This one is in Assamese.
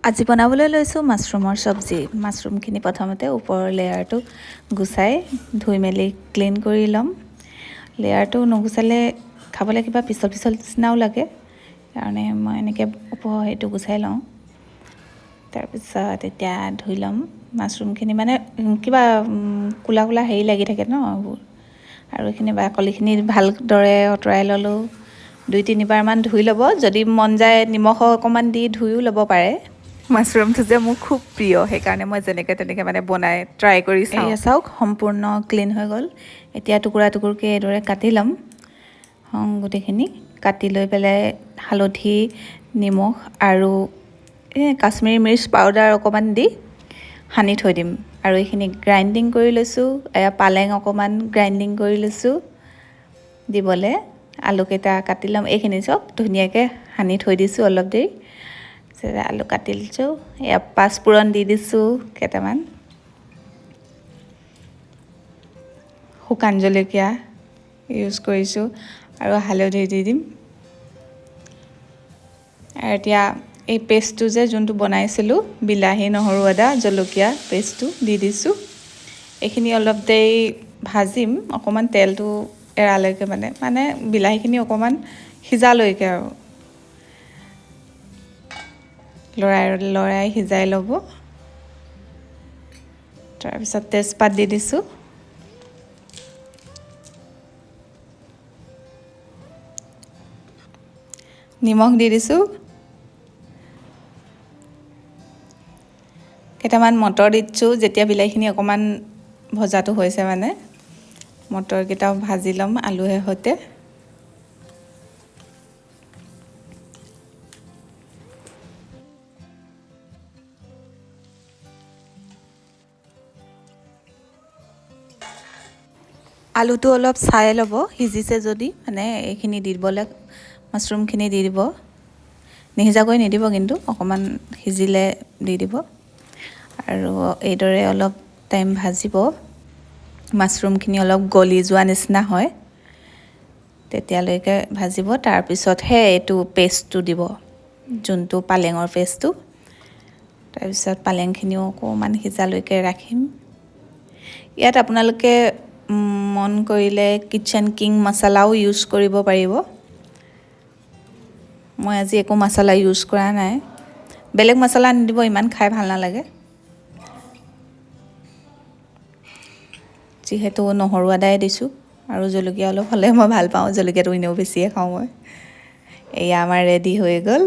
আজি বনাবলৈ লৈছোঁ মাছৰুমৰ চব্জি। মাছৰুমখিনি প্ৰথমতে ওপৰৰ লেয়াৰটো গুচাই ধুই মেলি ক্লিন কৰি ল'ম। লেয়াৰটো নুগুচালে খাবলৈ কিবা পিছল পিছল নিচিনাও লাগে, সেইকাৰণে মই এনেকৈ ওপৰৰ সেইটো গুচাই লওঁ। তাৰপিছত এতিয়া ধুই ল'ম মাছৰুমখিনি, মানে কিবা কোলা কোলা হেৰি লাগি থাকে ন এইবোৰ, আৰু এইখিনি বাকলিখিনি ভালদৰে আঁতৰাই ল'লোঁ। 2-3বাৰমান ধুই ল'ব, যদি মন যায় নিমখ অকণমান দি ধুইও ল'ব পাৰে। মাছৰুমটো যে মোৰ খুব প্ৰিয়, সেইকাৰণে মই যেনেকৈ তেনেকৈ মানে বনাই ট্ৰাই কৰি চাওঁ। এয়া চাওক সম্পূৰ্ণ ক্লিন হৈ গ'ল। এতিয়া টুকুৰা টুকুৰকৈ এইদৰে কাটি ল'ম। গোটেইখিনি কাটি লৈ পেলাই হালধি, নিমখ আৰু কাশ্মীৰী মিৰ্চ পাউডাৰ অকণমান দি সানি থৈ দিম। আৰু এইখিনি গ্ৰাইণ্ডিং কৰি লৈছোঁ। এয়া পালেং অকণমান গ্ৰাইণ্ডিং কৰি লৈছোঁ দিবলৈ। আলুকেইটা কাটি ল'ম। এইখিনি চব ধুনীয়াকৈ সানি থৈ দিছোঁ অলপ দেৰি। আলু কাটি লৈছোঁ। এয়া পাঁচফোৰণ দি দিছোঁ কেইটামান, শুকান জলকীয়া ইউজ কৰিছোঁ আৰু হালধি দি দিম। আৰু এতিয়া এই পেষ্টটো যে যোনটো বনাইছিলোঁ, বিলাহী, নহৰু, আদা, জলকীয়া পেষ্টটো দি দিছোঁ। এইখিনি অলপ দেৰি ভাজিম, অকণমান তেলটো এৰালৈকে, মানে বিলাহীখিনি অকণমান সিজালৈকে আৰু লৰাই সিজাই ল'ব। তাৰপিছত তেজপাত দি দিছোঁ। নিমখ দি দিছোঁ। কেইটামান মটৰ দি দিছোঁ। যেতিয়া বিলাহীখিনি অকণমান ভজাটো হৈছে, মানে মটৰকেইটাও ভাজি ল'ম আলুৰ সৈতে। আলুটো অলপ চাই ল'ব সিজিছে যদি, মানে এইখিনি দি দিবলৈ, মাছৰুমখিনি দি দিব। নিসিজাকৈ নিদিব, কিন্তু অকণমান সিজিলে দি দিব। আৰু এইদৰে অলপ টাইম ভাজিব। মাছৰুমখিনি অলপ গলি যোৱা নিচিনা হয়, তেতিয়ালৈকে ভাজিব। তাৰপিছতহে এইটো পেষ্টটো দিব, যোনটো পালেঙৰ পেষ্টটো। তাৰপিছত পালেংখিনিও অকণমান সিজালৈকে ৰাখিম। ইয়াত আপোনালোকে মন কৰিলে কিটচেন কিং মছলাও ইউজ কৰিব পাৰিব। মই আজি একো মছলা ইউজ কৰা নাই। বেলেগ মছলা নিদিব, ইমান খাই ভাল নালাগে। যিহেতু নহৰু আদাই দিছোঁ আৰু জলকীয়া অলপ হ'লে মই ভাল পাওঁ, জলকীয়াটো এনেও বেছিয়ে খাওঁ মই। এয়া আমাৰ ৰেডি হৈ গ'ল।